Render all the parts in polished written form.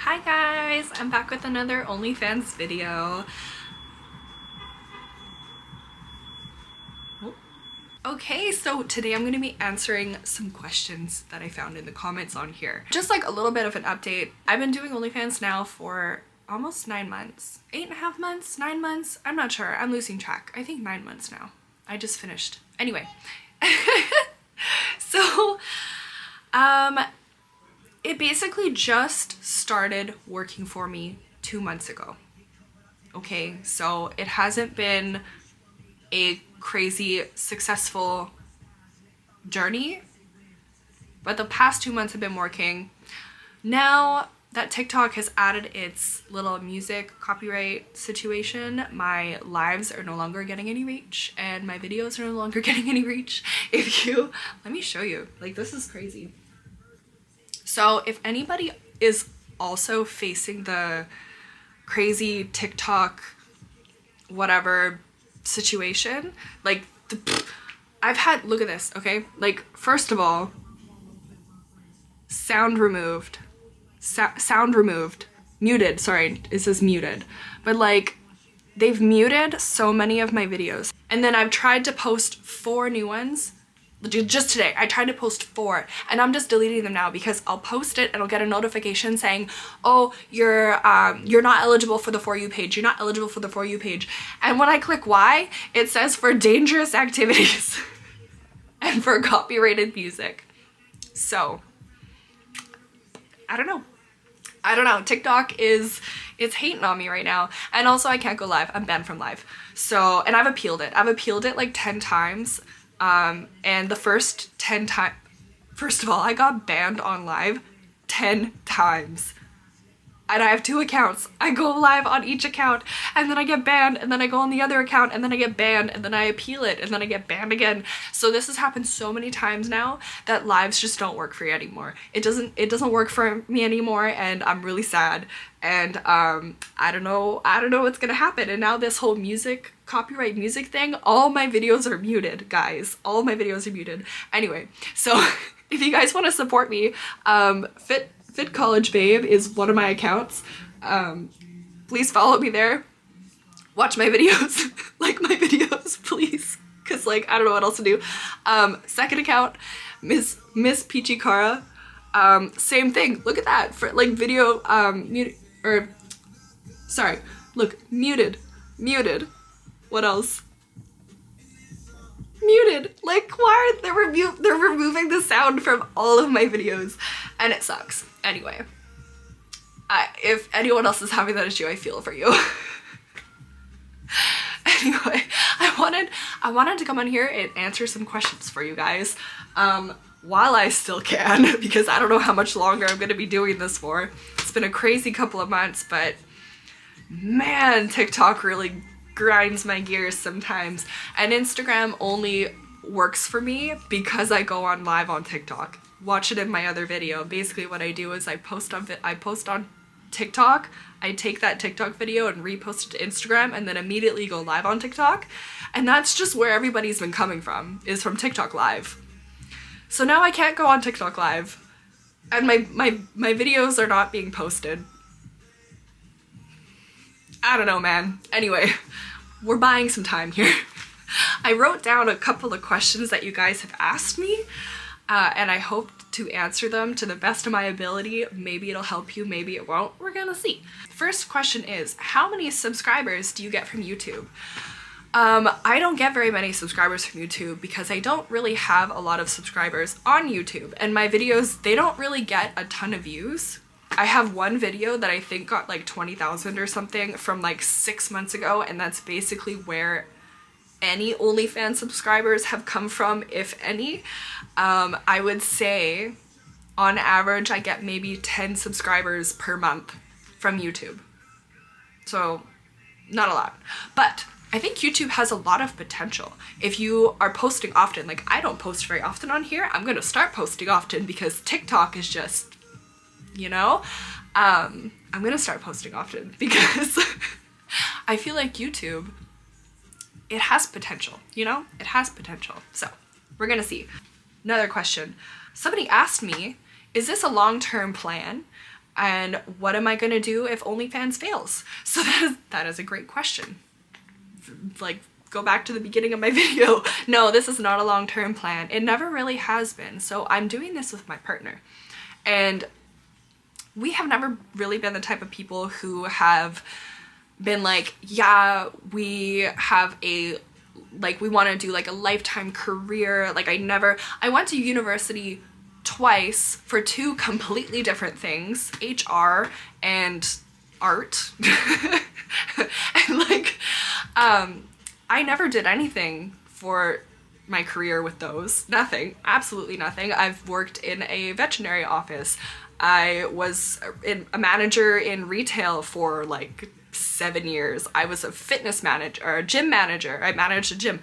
Hi guys, I'm back with another Onlyfans video. Okay, so today I'm going to be answering some questions that I found in the comments on here. Just like a little bit of an update. I've been doing Onlyfans now for almost 9 months. 8.5 months? 9 months? I'm not sure. I'm losing track. I think 9 months now. I just finished. Anyway. So, it basically just started working for me 2 months ago. Okay, so it hasn't been a crazy successful journey, but the past 2 months have been working. Now that TikTok has added its little music copyright situation, my lives are no longer getting any reach and my videos are no longer getting any reach. Let me show you, like, this is crazy. So if anybody is also facing the crazy TikTok whatever situation, like, I've had, look at this, okay? Like, first of all, sound removed, muted, sorry, it says muted, but like, they've muted so many of my videos. And then I've tried to post 4 new ones. Just today, I tried to post 4 and I'm just deleting them now because I'll post it and I'll get a notification saying, oh, you're not eligible for the For You page. You're not eligible for the For You page. And when I click why, it says for dangerous activities and for copyrighted music. So, I don't know. TikTok it's hating on me right now. And also I can't go live. I'm banned from live. So, and I've appealed it. I've appealed it like 10 times. And the first 10 times, first of all, I got banned on live 10 times. And I have 2 accounts. I go live on each account and then I get banned and then I go on the other account and then I get banned and then I appeal it and then I get banned again. So this has happened so many times now that lives just don't work for you anymore. It doesn't work for me anymore and I'm really sad. And I don't know what's gonna happen. And now this whole copyright music thing, all my videos are muted, guys. All my videos are muted. Anyway, so if you guys want to support me, Fit College Babe is one of my accounts. Please follow me there. Watch my videos. Like my videos, please. Cause like, I don't know what else to do. Second account, Miss Peachy Cara. Same thing. Look at that. For like video, muted. What else? Muted. Like, why are they're removing the sound from all of my videos and it sucks. Anyway, if anyone else is having that issue, I feel for you. Anyway, I wanted to come on here and answer some questions for you guys while I still can, because I don't know how much longer I'm gonna be doing this for. It's been a crazy couple of months, but man, TikTok really grinds my gears sometimes. And Instagram only works for me because I go on live on TikTok. Watch it in my other video. Basically what I do is I post on TikTok, I take that TikTok video and repost it to Instagram and then immediately go live on TikTok. And that's just where everybody's been coming from, is from TikTok live. So now I can't go on TikTok live and my videos are not being posted. I don't know, man. Anyway, we're buying some time here. I wrote down a couple of questions that you guys have asked me, and I hope to answer them to the best of my ability. Maybe it'll help you, maybe it won't. We're gonna see. First question is, how many subscribers do you get from YouTube? I don't get very many subscribers from YouTube because I don't really have a lot of subscribers on YouTube, and my videos, they don't really get a ton of views. I have one video that I think got like 20,000 or something from like 6 months ago, and that's basically where any OnlyFans subscribers have come from, if any. I would say on average I get maybe 10 subscribers per month from YouTube. So not a lot, but I think YouTube has a lot of potential if you are posting often. Like, I don't post very often on here. I'm gonna start posting often because TikTok is just, you know, I'm gonna start posting often because I feel like YouTube, it has potential, you know? It has potential. So we're gonna see. Another question. Somebody asked me, is this a long-term plan? And what am I gonna do if OnlyFans fails? So that is a great question. Like, go back to the beginning of my video. No, this is not a long-term plan. It never really has been. So I'm doing this with my partner. And we have never really been the type of people who have been like, yeah, we have a, like, we want to do like a lifetime career. Like, I went to university twice for two completely different things, HR and art. And like, I never did anything for my career with those. Nothing. Absolutely nothing. I've worked in a veterinary office. I was a manager in retail for like 7 years. I was a fitness manager, or a gym manager. I managed a gym.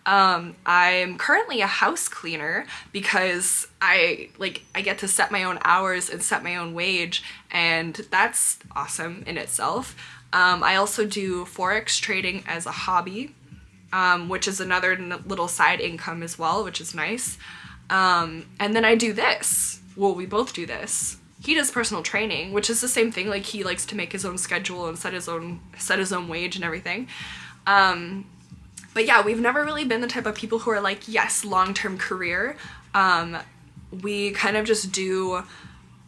I'm currently a house cleaner because I get to set my own hours and set my own wage, and that's awesome in itself. I also do Forex trading as a hobby, which is another little side income as well, which is nice. And then I do this. Well, we both do this. He does personal training, which is the same thing. Like, he likes to make his own schedule and set his own wage and everything. But yeah, we've never really been the type of people who are like, yes, long-term career. We kind of just do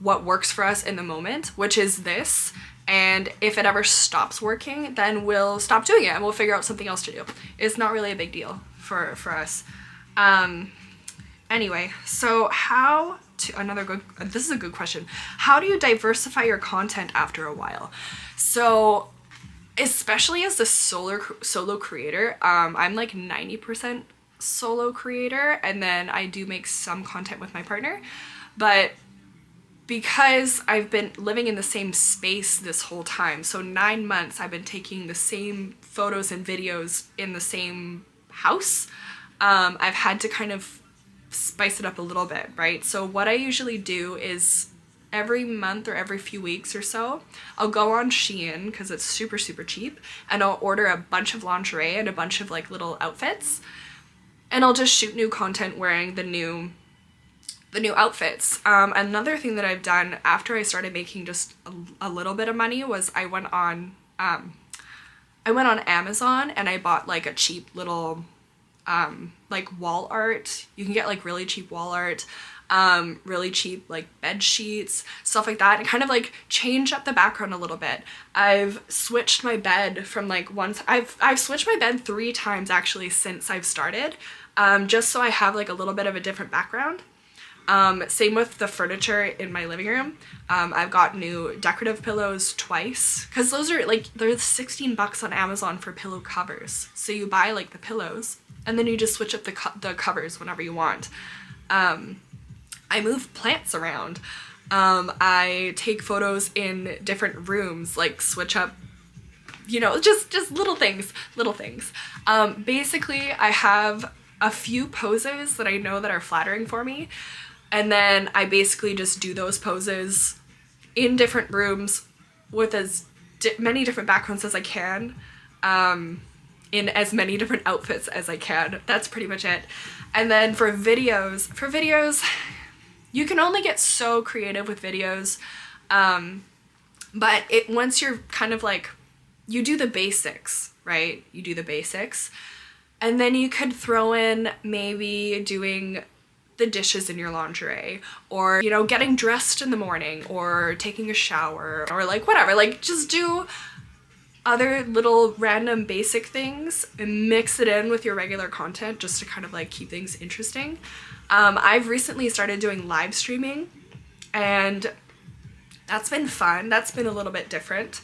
what works for us in the moment, which is this. And if it ever stops working, then we'll stop doing it and we'll figure out something else to do. It's not really a big deal for us. Anyway, so this is a good question. How do you diversify your content after a while? So, especially as a solo creator, I'm like 90% solo creator, and then I do make some content with my partner. But because I've been living in the same space this whole time, so 9 months I've been taking the same photos and videos in the same house, I've had to kind of spice it up a little bit, right? So what I usually do is every month or every few weeks or so, I'll go on Shein because it's super cheap, and I'll order a bunch of lingerie and a bunch of like little outfits, and I'll just shoot new content wearing the new outfits. Another thing that I've done after I started making just a little bit of money was I went on Amazon and I bought like a cheap little like wall art. You can get like really cheap wall art, really cheap like bed sheets, stuff like that, and kind of like change up the background a little bit. I've switched my bed from like I've switched my bed 3 times actually since I've started, just so I have like a little bit of a different background. Same with the furniture in my living room. I've got new decorative pillows twice, because those are like, they're $16 on Amazon for pillow covers. So you buy like the pillows and then you just switch up the covers whenever you want. I move plants around. I take photos in different rooms, like switch up, you know, just little things. Basically, I have a few poses that I know that are flattering for me, and then I basically just do those poses in different rooms with as many different backgrounds as I can, in as many different outfits as I can. That's pretty much it. And then for videos, you can only get so creative with videos, but once you're kind of like, you do the basics, right? You do the basics, and then you could throw in maybe doing the dishes in your lingerie, or, you know, getting dressed in the morning, or taking a shower, or like whatever, like just do other little random basic things and mix it in with your regular content just to kind of like keep things interesting. I've recently started doing live streaming, and that's been fun. That's been a little bit different.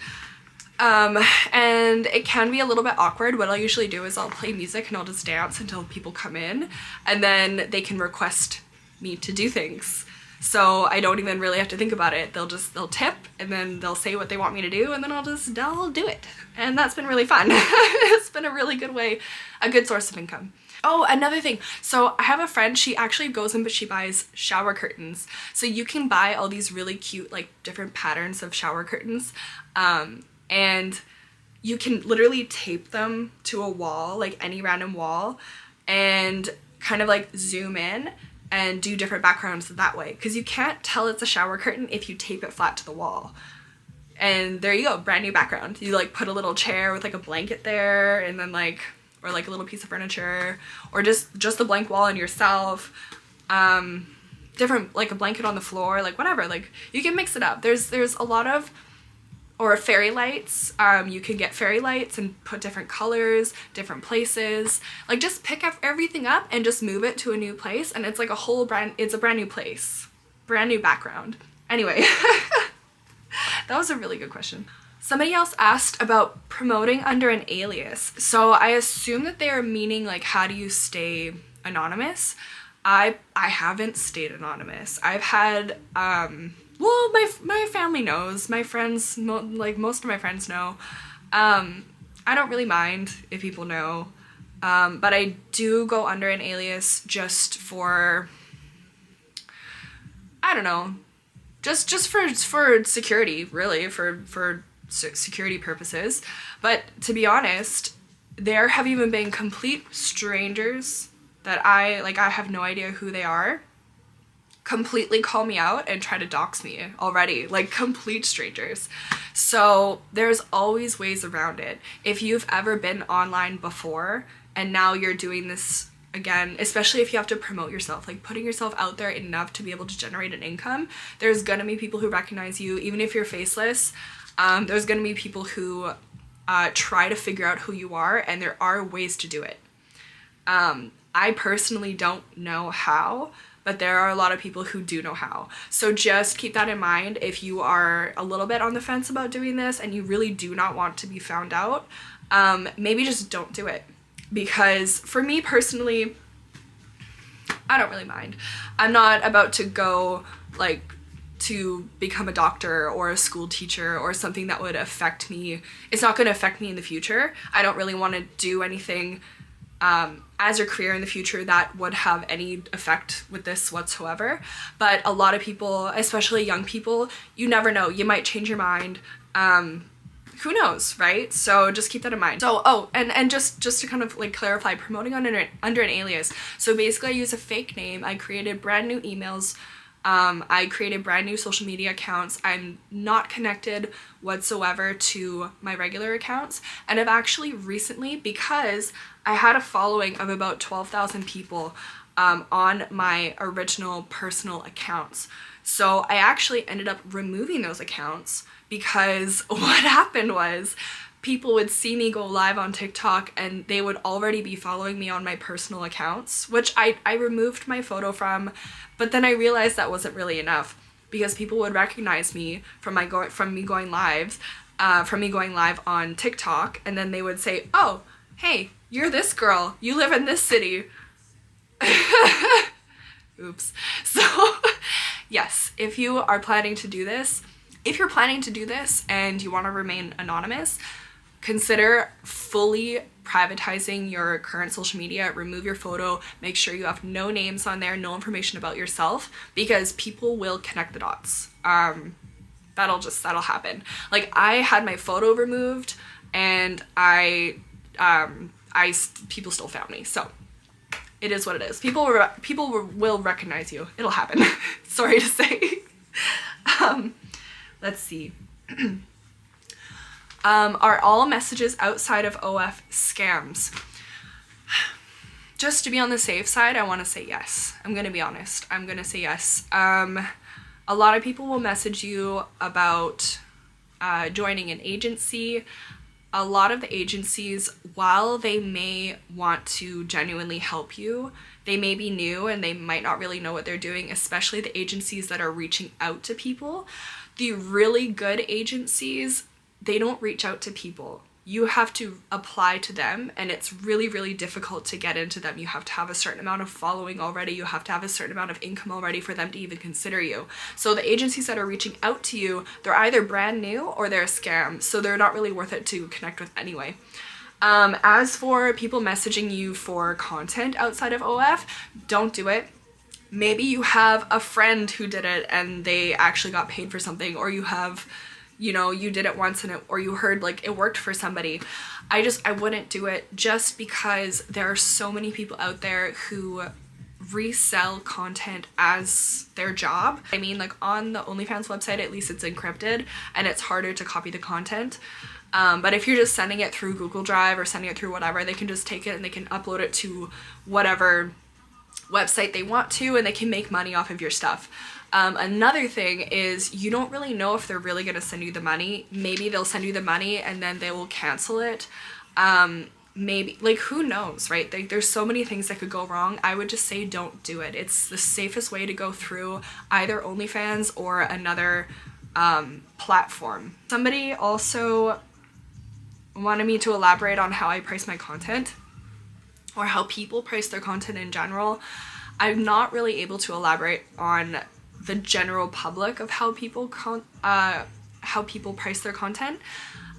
And it can be a little bit awkward. What I'll usually do is I'll play music and I'll just dance until people come in, and then they can request me to do things. So I don't even really have to think about it. They'll tip, and then they'll say what they want me to do, and then I'll do it. And that's been really fun. It's been a really good way, a good source of income. Oh, another thing. So I have a friend, she actually goes in, but she buys shower curtains. So you can buy all these really cute, like different patterns of shower curtains. And you can literally tape them to a wall, like any random wall, and kind of like zoom in and do different backgrounds that way, because you can't tell it's a shower curtain if you tape it flat to the wall. And there you go, brand new background. You like put a little chair with like a blanket there, and then like, or like a little piece of furniture, or just the blank wall and yourself, different, like a blanket on the floor, like whatever, like you can mix it up. There's a lot of, or fairy lights, you can get fairy lights and put different colors, different places, like just pick up everything up and just move it to a new place, and it's like a whole it's a brand new place, brand new background. Anyway, that was a really good question. Somebody else asked about promoting under an alias. So I assume that they are meaning like, how do you stay anonymous? I haven't stayed anonymous. I've had, well, my family knows, my friends, like most of my friends know. I don't really mind if people know, but I do go under an alias just for, I don't know, just for security, really, for security purposes. But to be honest, there have even been complete strangers that I have no idea who they are, completely call me out and try to dox me already, like complete strangers. So there's always ways around it. If you've ever been online before and now you're doing this again, especially if you have to promote yourself, like putting yourself out there enough to be able to generate an income, there's gonna be people who recognize you, even if you're faceless. There's gonna be people who try to figure out who you are, and there are ways to do it. I personally don't know how, but there are a lot of people who do know how. So just keep that in mind if you are a little bit on the fence about doing this and you really do not want to be found out. Maybe just don't do it. Because for me personally, I don't really mind. I'm not about to go like to become a doctor or a school teacher or something that would affect me. It's not going to affect me in the future. I don't really want to do anything as a career in the future that would have any effect with this whatsoever. But a lot of people, especially young people, you never know. You might change your mind. Who knows, right? So just keep that in mind. So, oh, and just to kind of like clarify, promoting under an alias. So basically I use a fake name. I created brand new emails. I created brand new social media accounts. I'm not connected whatsoever to my regular accounts. And I've actually recently, because I had a following of about 12,000 people on my original personal accounts. So I actually ended up removing those accounts because what happened was people would see me go live on TikTok and they would already be following me on my personal accounts, which I removed my photo from, but then I realized that wasn't really enough because people would recognize me from me going live on TikTok, and then they would say, "Oh, hey, you're this girl. You live in this city." Oops. So yes, if you're planning to do this and you want to remain anonymous, consider fully privatizing your current social media. Remove your photo, make sure you have no names on there, no information about yourself, because people will connect the dots. That'll happen. Like, I had my photo removed and people still found me, so it is what it is. People will recognize you. It'll happen. Sorry to say. Let's see. Are all messages outside of OF scams? Just to be on the safe side, I want to say yes. I'm going to be honest. I'm going to say yes. A lot of people will message you about joining an agency. A lot of the agencies, while they may want to genuinely help you, they may be new and they might not really know what they're doing, especially the agencies that are reaching out to people. The really good agencies, they don't reach out to people. You have to apply to them, and it's really, really difficult to get into them. You have to have a certain amount of following already. You have to have a certain amount of income already for them to even consider you. So the agencies that are reaching out to you, they're either brand new or they're a scam. So they're not really worth it to connect with anyway. As for people messaging you for content outside of OF, don't do it. Maybe you have a friend who did it and they actually got paid for something, or you have, you did it once or you heard like it worked for somebody. I wouldn't do it, just because there are so many people out there who resell content as their job. I mean, like on the OnlyFans website, at least it's encrypted and it's harder to copy the content. But if you're just sending it through Google Drive or sending it through whatever, they can just take it and they can upload it to whatever website they want to, and they can make money off of your stuff. Another thing is you don't really know if they're really going to send you the money. Maybe they'll send you the money and then they will cancel it. Maybe, like, who knows, right? There's so many things that could go wrong. I would just say don't do it. It's the safest way to go through either OnlyFans or another platform. Somebody also wanted me to elaborate on how I price my content, or how people price their content in general. I'm not really able to elaborate on the general public of how people price their content.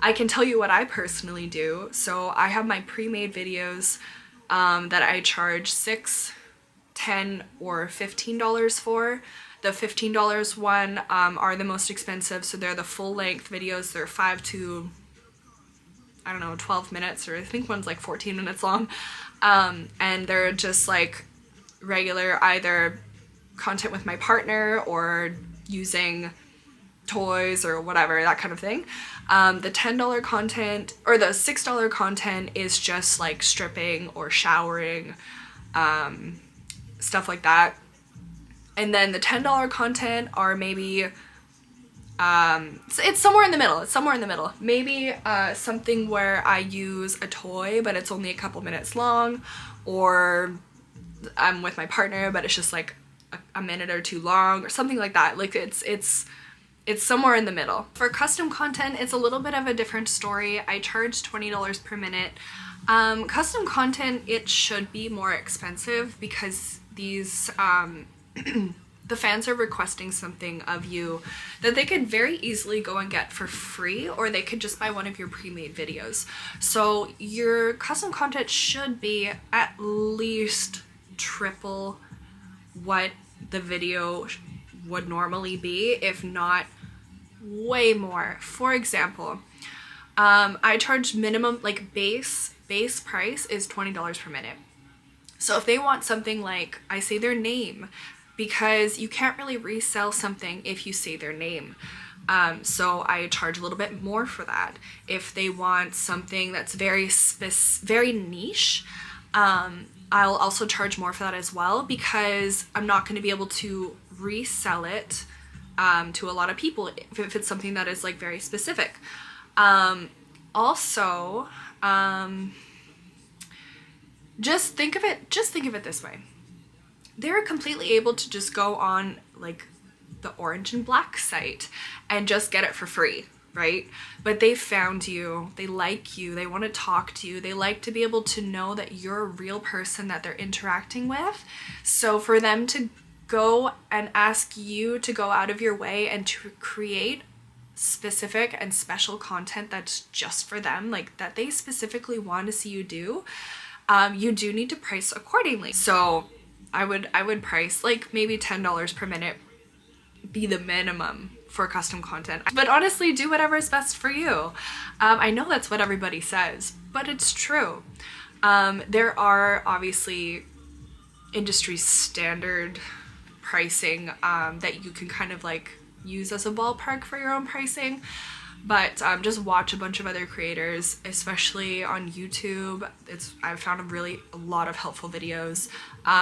I can tell you what I personally do. So I have my pre-made videos that I charge $6, $10, or $15 for. The $15 one are the most expensive, so they're the full-length videos. They're 5 to, I don't know, 12 minutes, or I think one's like 14 minutes long. And they're just like regular either content with my partner or using toys or whatever, that kind of thing. The $10 content, or the $6 content, is just like stripping or showering, stuff like that. And then the $10 content are maybe it's somewhere in the middle. It's somewhere in the middle. Maybe something where I use a toy but it's only a couple minutes long, or I'm with my partner but it's just like a minute or two long, or something like that. Like it's somewhere in the middle. For custom content, it's a little bit of a different story. I charge $20 per minute. Custom content, it should be more expensive because these the fans are requesting something of you that they could very easily go and get for free, or they could just buy one of your pre-made videos. So your custom content should be at least triple what the video would normally be, if not way more. For example, I charge minimum, like base price is $20 per minute. So if they want something like, I say their name, because you can't really resell something if you say their name. So I charge a little bit more for that. If they want something that's very niche, I'll also charge more for that as well, because I'm not going to be able to resell it to a lot of people if it's something that is like very specific. Also, just think of it this way. They're completely able to just go on like the Orange and Black site and just get it for free, right? But they found you, they like you, they want to talk to you, they like to be able to know that you're a real person that they're interacting with. So for them to go and ask you to go out of your way and to create specific and special content that's just for them, like that they specifically want to see you do, you do need to price accordingly. So I would price like maybe $10 per minute be the minimum for custom content. But honestly, do whatever is best for you. I know that's what everybody says, but it's true. There are obviously industry standard pricing that you can kind of like use as a ballpark for your own pricing. But just watch a bunch of other creators, especially on YouTube. I've found a lot of helpful videos.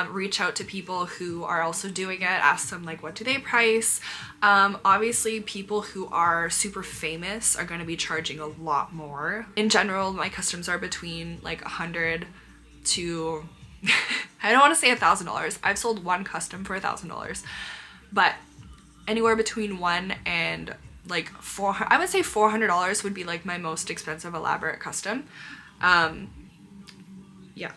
Reach out to people who are also doing it. Ask them like, what do they price? Obviously, people who are super famous are going to be charging a lot more. In general, my customs are between like $100 to I don't want to say $1,000. I've sold one custom for $1,000, but anywhere between $1 and like $400, I would say $400 would be like my most expensive elaborate custom. Yeah,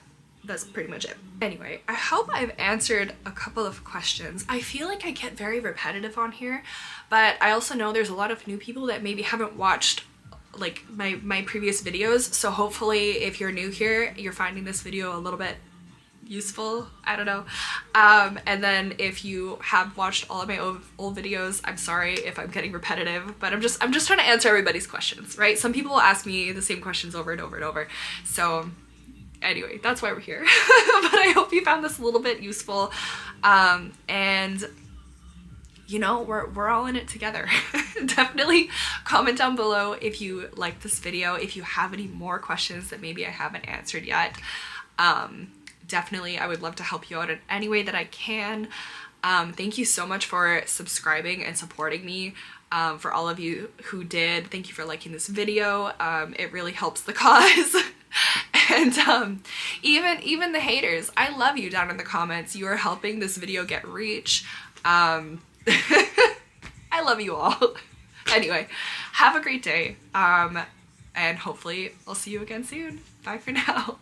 that's pretty much it. Anyway, I hope I've answered a couple of questions. I feel like I get very repetitive on here, but I also know there's a lot of new people that maybe haven't watched like my previous videos. So hopefully if you're new here, you're finding this video a little bit useful. I don't know. And then if you have watched all of my old videos, I'm sorry if I'm getting repetitive, but I'm just trying to answer everybody's questions, right? Some people will ask me the same questions over and over and over. So anyway, that's why we're here. But I hope you found this a little bit useful. And you know, we're all in it together. Definitely comment down below if you like this video, if you have any more questions that maybe I haven't answered yet. Definitely, I would love to help you out in any way that I can. Thank you so much for subscribing and supporting me. For all of you who did, thank you for liking this video. It really helps the cause. And even the haters, I love you down in the comments. You are helping this video get reach. I love you all. Anyway, have a great day. And hopefully I'll see you again soon. Bye for now.